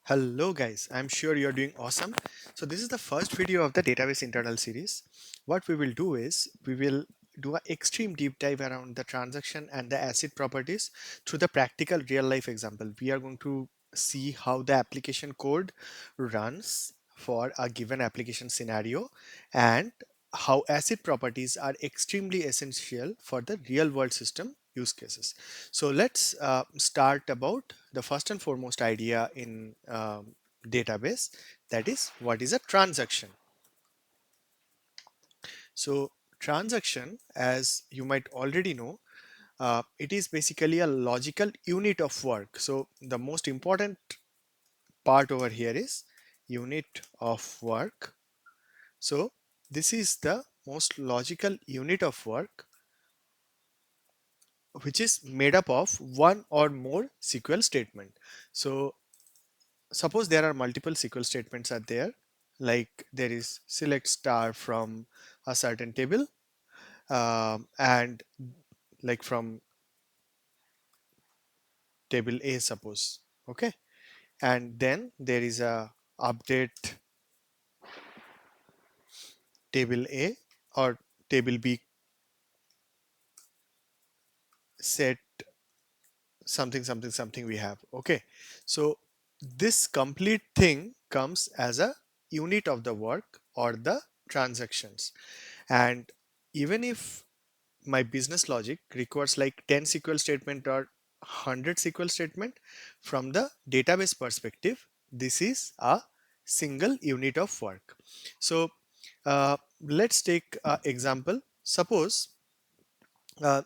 Hello guys, I'm sure you're doing awesome. So this is the first video of the database internal series. What we will do is we will do an extreme deep dive around the transaction and the ACID properties through the practical real life example. We are going to see how the application code runs for a given application scenario and how ACID properties are extremely essential for the real world system use cases. So let's start about the first and foremost idea in database, that is what is a transaction. So transaction, as you might already know, it is basically a logical unit of work. So the most important part over here is unit of work. So this is the most logical unit of work which is made up of one or more SQL statement. So suppose there are multiple SQL statements are there, like there is select star from a certain table, and like from table A, suppose. Okay. And then there is a update table A or table B set something something something we have. Okay. So this complete thing comes as a unit of the work or the transactions. And even if my business logic requires like 10 SQL statement or 100 SQL statement, from the database perspective, this is a single unit of work. So let's take an example. Suppose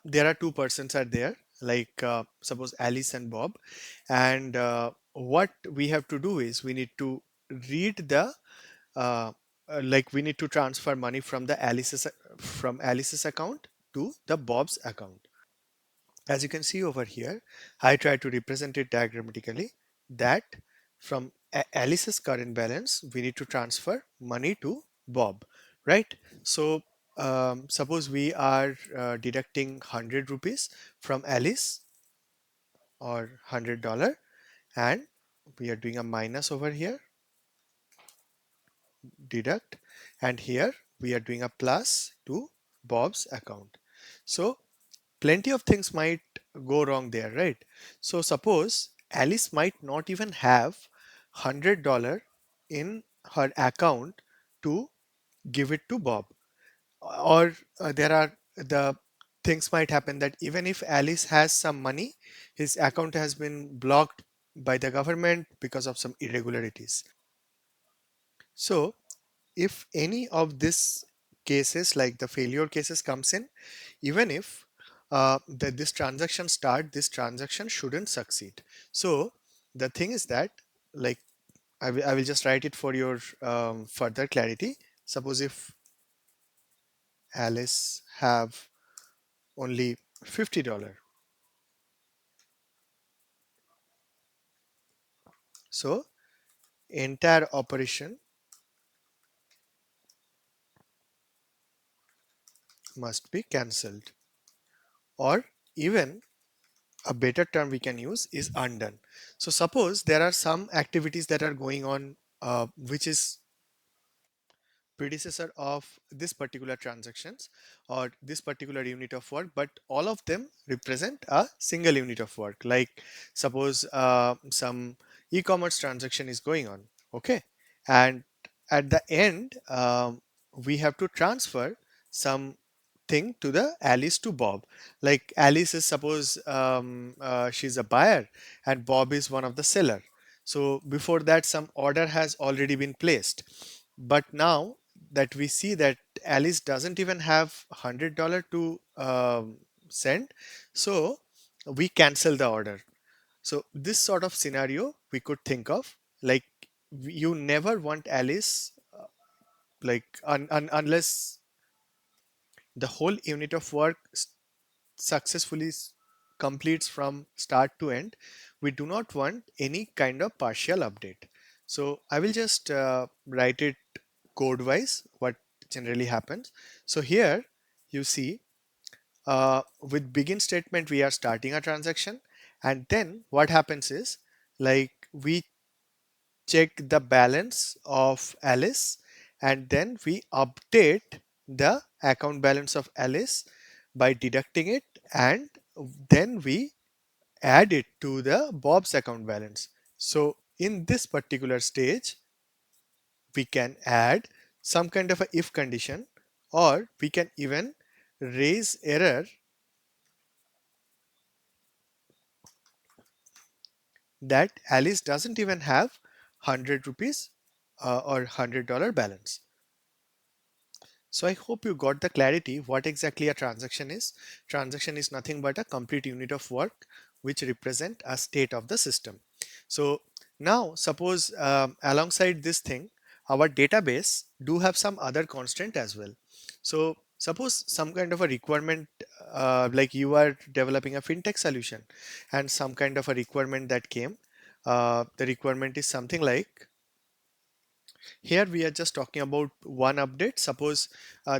there are two persons are there, like suppose Alice and Bob, and what we have to do is we need to read the uh, like we need to transfer money from the Alice's account to the Bob's account. As you can see over here, I try to represent it diagrammatically that from Alice's current balance, we need to transfer money to Bob, right? So suppose we are deducting 100 rupees from Alice or $100, and we are doing a minus over here, deduct, and here we are doing a plus to Bob's account. So plenty of things might go wrong there, right? So suppose Alice might not even have $100 in her account to give it to Bob, or there are the things might happen that even if Alice has some money, his account has been blocked by the government because of some irregularities. So if any of these cases, like the failure cases, comes in, even if this transaction start, this transaction shouldn't succeed. So the thing is that, like, I will just write it for your further clarity. Suppose if Alice have only $50, so entire operation must be cancelled, or even a better term we can use is undone. So suppose there are some activities that are going on, which is predecessor of this particular transactions or this particular unit of work, but all of them represent a single unit of work. Like suppose some e-commerce transaction is going on, okay, and at the end we have to transfer some thing to the Alice to Bob. Like Alice is, suppose she's a buyer and Bob is one of the seller. So before that some order has already been placed, but now that we see that Alice doesn't even have $100 to send, so we cancel the order. So this sort of scenario we could think of, like you never want Alice, like unless the whole unit of work successfully completes from start to end, we do not want any kind of partial update. So I will just write it code wise what generally happens. So here you see, with begin statement we are starting a transaction, and then what happens is, like we check the balance of Alice, and then we update the account balance of Alice by deducting it, and then we add it to the Bob's account balance. So in this particular stage, we can add some kind of a if condition, or we can even raise error that Alice doesn't even have 100 rupees or $100 balance. So I hope you got the clarity what exactly a transaction is. Transaction is nothing but a complete unit of work which represent a state of the system. So now suppose alongside this thing, our database do have some other constant as well. So suppose some kind of a requirement, like you are developing a fintech solution, and some kind of a requirement that came. The requirement is something like, here we are just talking about one update. Suppose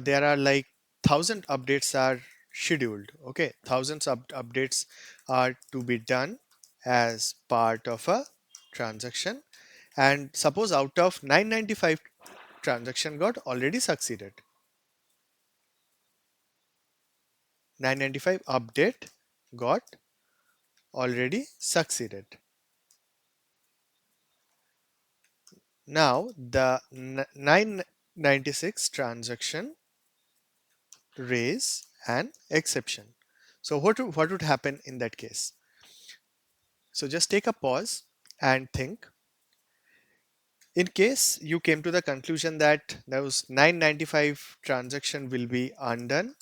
there are like 1,000 updates are scheduled. Okay, thousands of updates are to be done as part of a transaction. And suppose out of 995 transaction got already succeeded. 995 update got already succeeded. Now the 996 transaction raise an exception. So what would happen in that case? So just take a pause and think. In case you came to the conclusion that those 995 transaction will be undone,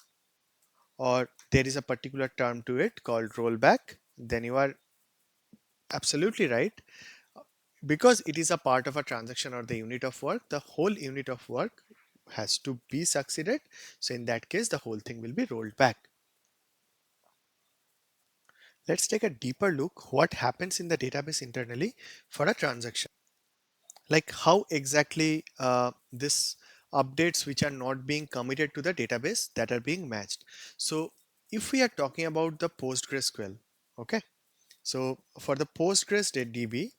or there is a particular term to it called rollback, then you are absolutely right. Because it is a part of a transaction or the unit of work, the whole unit of work has to be succeeded. So in that case, the whole thing will be rolled back. Let's take a deeper look what happens in the database internally for a transaction. Like how exactly this updates which are not being committed to the database that are being matched. So if we are talking about the PostgreSQL, okay, so for the PostgreSDB,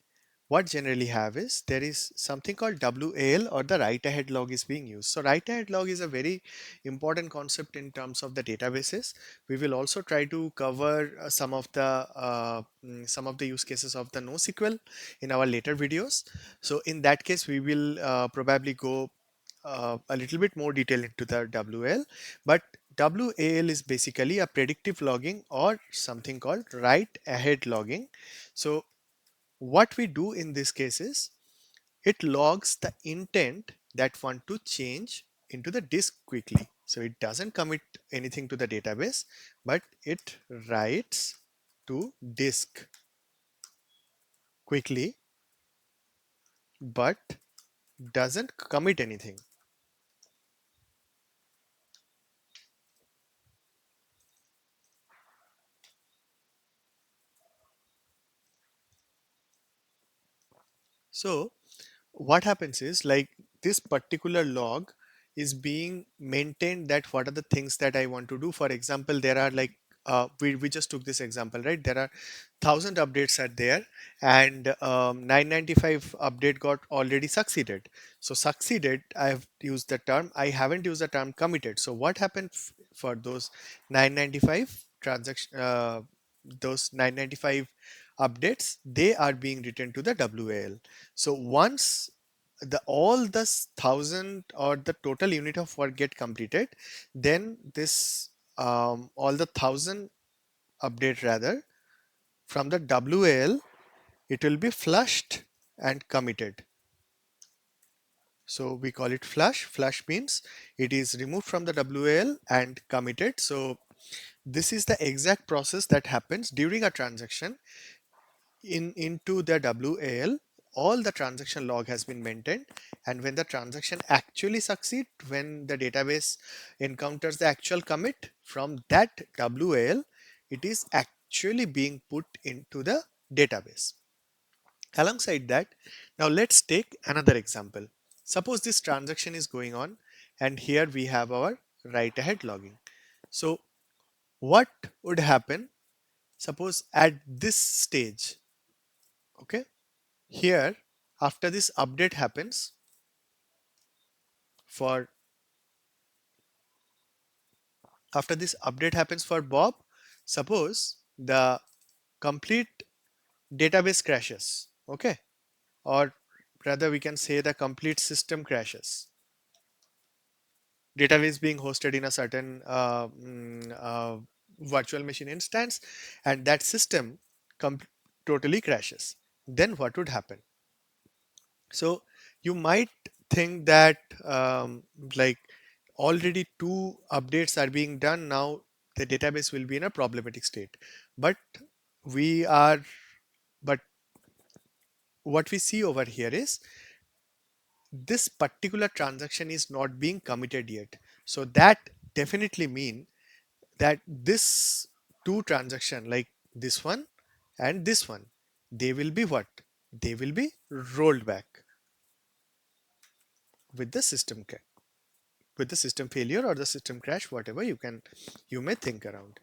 what generally have is there is something called WAL, or the write ahead log is being used. So write ahead log is a very important concept in terms of the databases. We will also try to cover some of the use cases of the NoSQL in our later videos. So in that case, we will probably go a little bit more detail into the WAL, but WAL is basically a predictive logging or something called write ahead logging. So what we do in this case is it logs the intent that want to change into the disk quickly. So it doesn't commit anything to the database, but it writes to disk quickly, but doesn't commit anything. So what happens is, like, this particular log is being maintained, that what are the things that I want to do. For example, there are like we just took this example, right? There are 1,000 updates are there, and 995 update got already succeeded. So succeeded, I have used the term, I haven't used the term committed. So what happened for those 995 transaction, those 995 updates, they are being written to the WAL. So once the all the 1,000 or the total unit of work get completed, then this all the 1,000 update rather from the WAL, it will be flushed and committed. So we call it flush. Flush means it is removed from the WAL and committed. So this is the exact process that happens during a transaction into the WAL. All the transaction log has been maintained, and when the transaction actually succeed, when the database encounters the actual commit from that WAL, it is actually being put into the database. Alongside that, now let's take another example. Suppose this transaction is going on, and here we have our write ahead logging. So what would happen, suppose at this stage, okay, here after this update happens for Bob, suppose the complete database crashes, okay, or rather we can say the complete system crashes. Database being hosted in a certain virtual machine instance, and that system com- totally crashes. Then what would happen? So you might think that like already two updates are being done now, the database will be in a problematic state. But we are, but what we see over here is this particular transaction is not being committed yet. So that definitely mean that this two transaction like this one and this one, they will be what? They will be rolled back with the system failure or the system crash, whatever you may think around.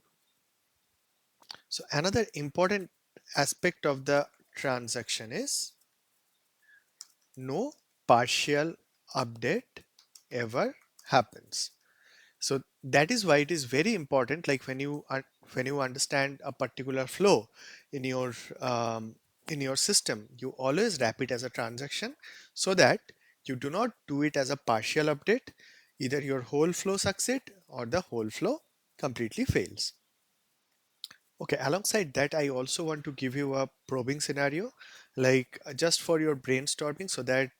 So another important aspect of the transaction is no partial update ever happens. So that is why it is very important, like when you understand a particular flow in your um, in your system, you always wrap it as a transaction so that you do not do it as a partial update. Either your whole flow succeed or the whole flow completely fails. Okay, alongside that, I also want to give you a probing scenario, like just for your brainstorming, so that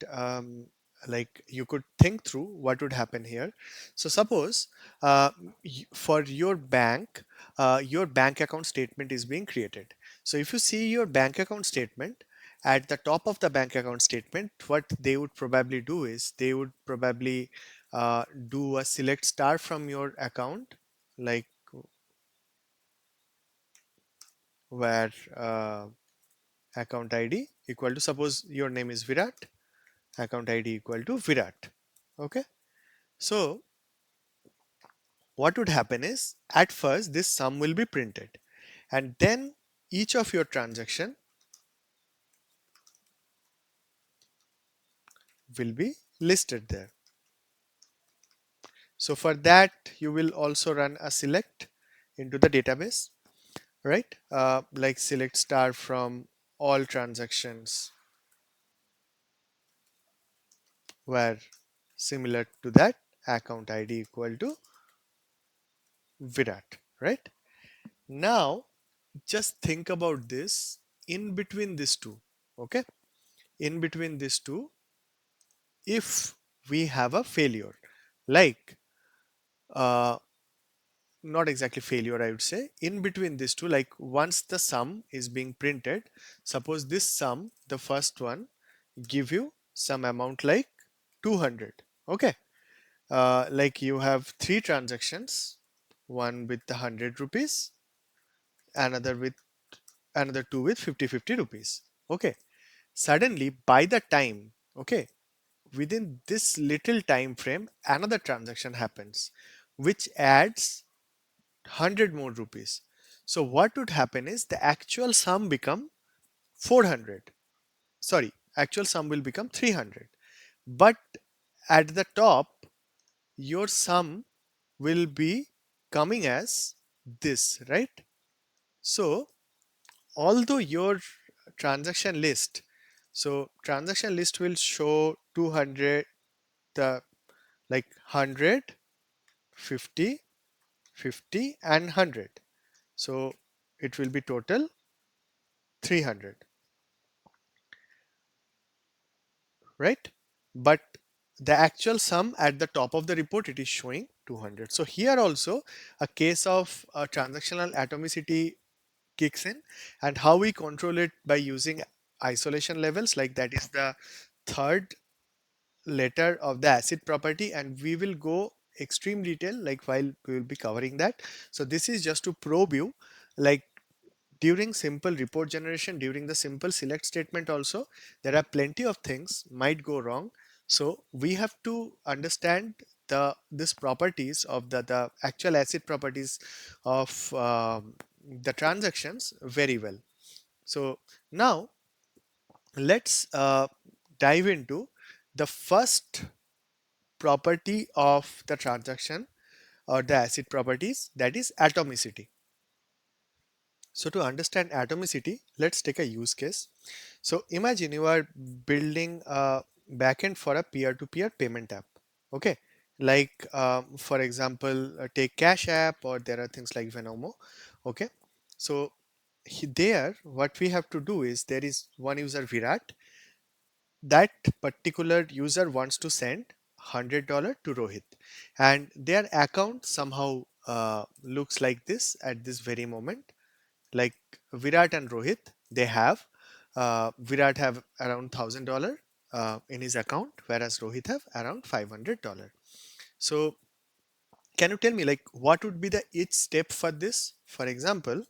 like you could think through what would happen here. So suppose uh, for your bank account statement is being created. So if you see your bank account statement, at the top of the bank account statement, what they would probably do is they would probably do a select star from your account, like where account ID equal to, suppose your name is Virat, account ID equal to Virat. Okay. So what would happen is at first this sum will be printed, and then each of your transaction will be listed there. So for that you will also run a select into the database, right? Like select star from all transactions where similar to that account ID equal to Virat, right? Now just think about this in between these two. Okay, in between these two, if we have a failure, like uh not exactly failure, I would say, in between these two, like once the sum is being printed, suppose this sum, the first one, give you some amount like 200. Okay, like you have three transactions, one with the 100 rupees, another with another two with 50 rupees. Okay, suddenly by the time, okay, within this little time frame, another transaction happens which adds 100 more rupees. So what would happen is the actual sum become 400. Sorry, actual sum will become 300. But at the top, your sum will be coming as this, right? So although your transaction list, so transaction list will show 200, the like 100, 50, 50 and 100. So it will be total 300, right? But the actual sum at the top of the report, it is showing 200. So here also a case of transactional atomicity kicks in, and how we control it by using isolation levels, like that is the third letter of the acid property, and we will go extreme detail like while we will be covering that. So this is just to probe you, like during simple report generation, during the simple select statement also, there are plenty of things might go wrong. So we have to understand this properties of the actual acid properties of the transactions very well. So now let's dive into the first property of the transaction or the acid properties, that is atomicity. So to understand atomicity, let's take a use case. So imagine you are building a backend for a peer-to-peer payment app. Okay, like for example, take Cash App, or there are things like Venomo. Okay, so there, what we have to do is there is one user Virat. That particular user wants to send $100 to Rohit, and their account somehow looks like this at this very moment. Like Virat and Rohit, they have Virat have around $1,000 in his account, whereas Rohit have around $500. So can you tell me like what would be the each step for this? For example,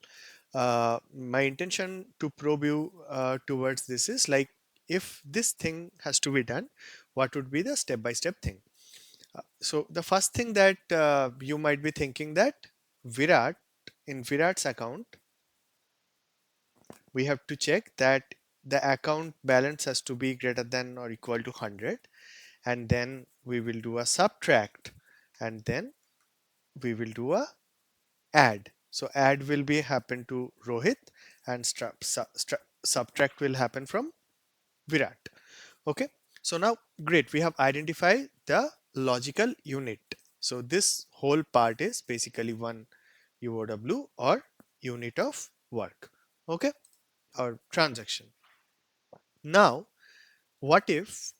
my intention to probe you towards this is like, if this thing has to be done, what would be the step by step thing? So the first thing that you might be thinking that Virat, in Virat's account, we have to check that the account balance has to be greater than or equal to 100, and then we will do a subtract, and then we will do a add. So add will be happen to Rohit, and subtract will happen from Virat. Okay. So now great, we have identified the logical unit. So this whole part is basically one UOW, or unit of work. Okay, or transaction. Now what if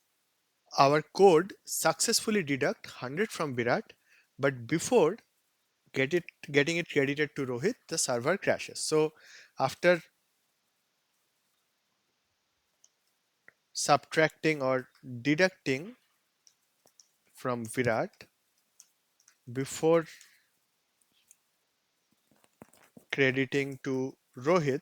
our code successfully deduct 100 from Virat, but before getting it credited to Rohit, the server crashes. So after subtracting or deducting from Virat before crediting to Rohit,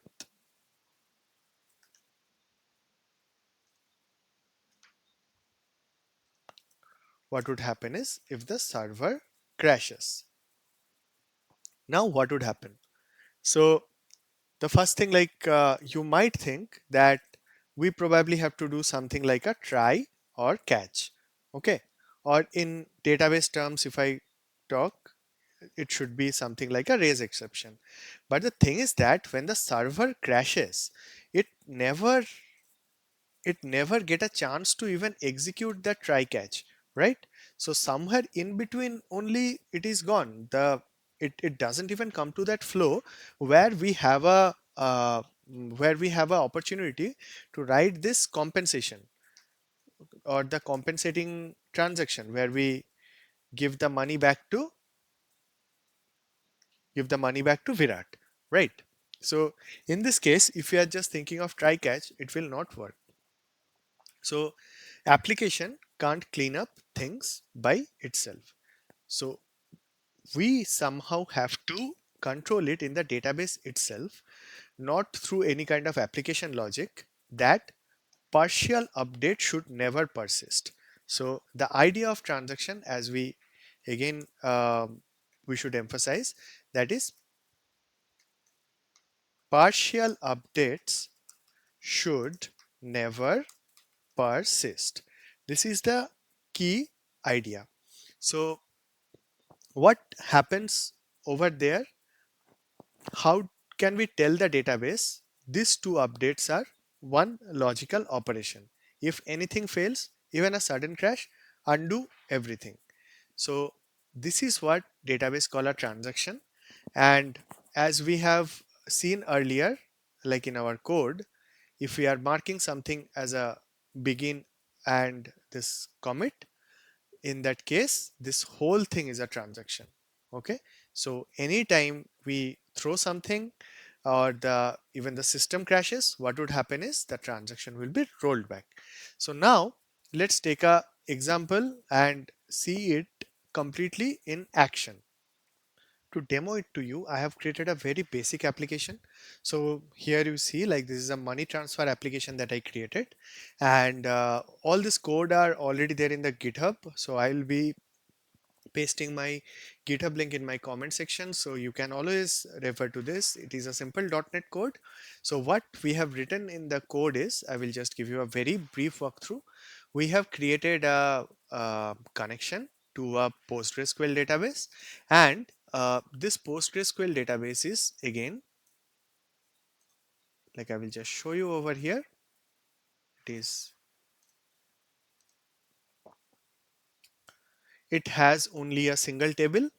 what would happen is, if the server crashes, now what would happen? So the first thing, like you might think that we probably have to do something like a try or catch. Okay, or in database terms, if I talk, it should be something like a raise exception. But the thing is that when the server crashes, it never it never get a chance to even execute the try catch, right? So somewhere in between only it is gone. It doesn't even come to that flow where we have a opportunity to write this compensation, or the compensating transaction, where we give the money back to Virat, right? So in this case, if you are just thinking of try catch, it will not work. So application can't clean up things by itself. So we somehow have to control it in the database itself, not through any kind of application logic. That partial update should never persist. So the idea of transaction, as we again we should emphasize, that is, partial updates should never persist. This is the key idea. So what happens over there? How can we tell the database these two updates are one logical operation? If anything fails, even a sudden crash, undo everything. So this is what database call a transaction. And as we have seen earlier, like in our code, if we are marking something as a begin and this commit, in that case this whole thing is a transaction. Okay, so anytime we throw something, or the even the system crashes, what would happen is the transaction will be rolled back. So now let's take a example and see it completely in action. To demo it to you, I have created a very basic application. So here you see, like, this is a money transfer application that I created, and all this code are already there in the GitHub. So I'll be pasting my GitHub link in my comment section, so you can always refer to this. It is a simple .NET code. So what we have written in the code is, I will just give you a very brief walkthrough. We have created a connection to a PostgreSQL database, and this PostgreSQL database is, again, like I will just show you over here. It is, it has only a single table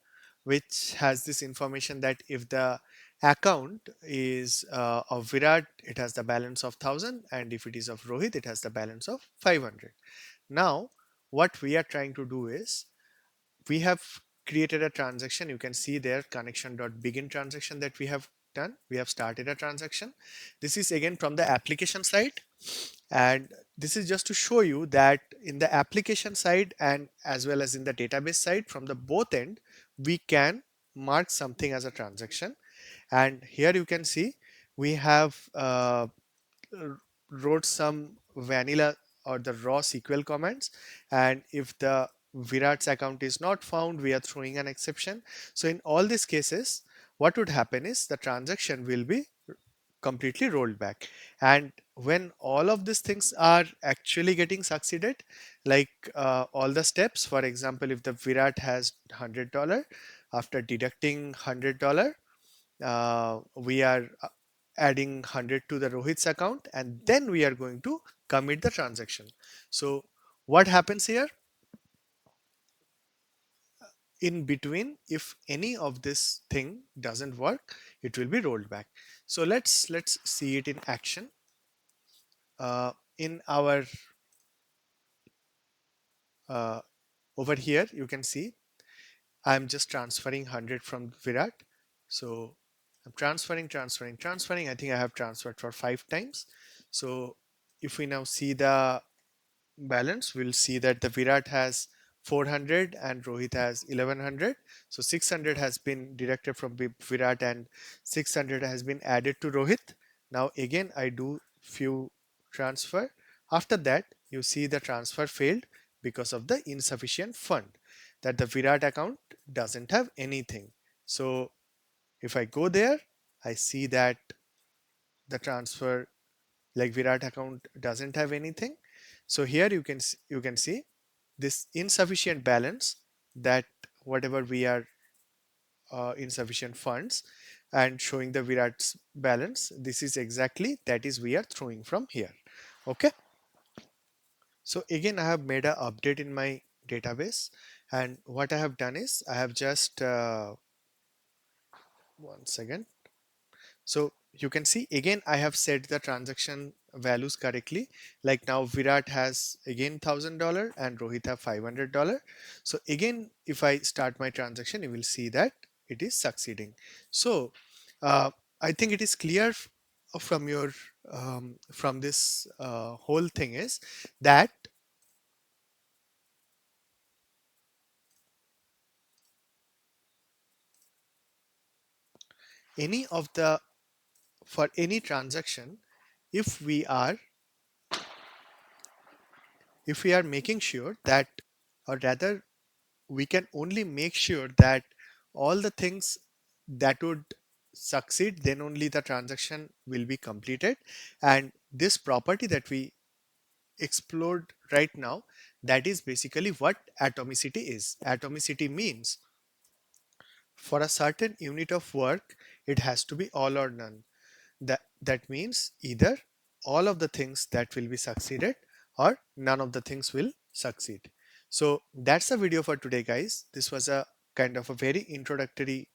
which has this information that if the account is of Virat, it has the balance of 1000, and if it is of Rohit, it has the balance of 500. Now what we are trying to do is, we have created a transaction. You can see there connection.begin transaction that we have done. We have started a transaction. This is again from the application side, and this is just to show you that in the application side and as well as in the database side, from the both end, we can mark something as a transaction. And here you can see we have wrote some vanilla or the raw SQL commands, and if the Virat's account is not found, we are throwing an exception. So in all these cases, what would happen is the transaction will be completely rolled back. And when all of these things are actually getting succeeded, like all the steps, for example, if the Virat has $100, after deducting $100, we are adding 100 to the Rohit's account, and then we are going to commit the transaction. So what happens here in between, if any of this thing doesn't work, it will be rolled back. So let's see it in action. In our uh, over here, you can see I'm just transferring 100 from Virat. So I'm transferring. I think I have transferred for 5 times. So if we now see the balance, we'll see that the Virat has 400 and Rohit has 1100. So 600 has been deducted from Virat and 600 has been added to Rohit. Now again, I do few transfer. After that, you see the transfer failed because of the insufficient fund, that the Virat account doesn't have anything. So if I go there, I see that the transfer, like Virat account doesn't have anything. So here you can see this insufficient balance, that whatever we are insufficient funds, and showing the Virat's balance, this is exactly that is we are throwing from here. Okay, so again I have made an update in my database, and what I have done is I have just one second. So you can see again I have set the transaction values correctly. Like now Virat has again $1000 and Rohit have $500. So again, if I start my transaction, you will see that it is succeeding. So uh, I think it is clear from your from this whole thing is that any of the, for any transaction, if we are making sure that, or rather we can only make sure that all the things that would succeed, then only the transaction will be completed. And this property that we explored right now, that is basically what atomicity is. Atomicity means for a certain unit of work, it has to be all or none. That means either all of the things that will be succeeded, or none of the things will succeed. So that's the video for today, guys. This was a kind of a very introductory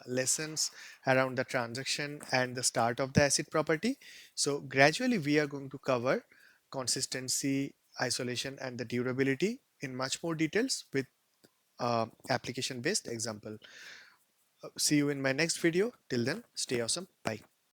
lessons around the transaction and the start of the acid property. So gradually we are going to cover consistency, isolation, and the durability in much more details with application based example. See you in my next video. Till then, stay awesome. Bye.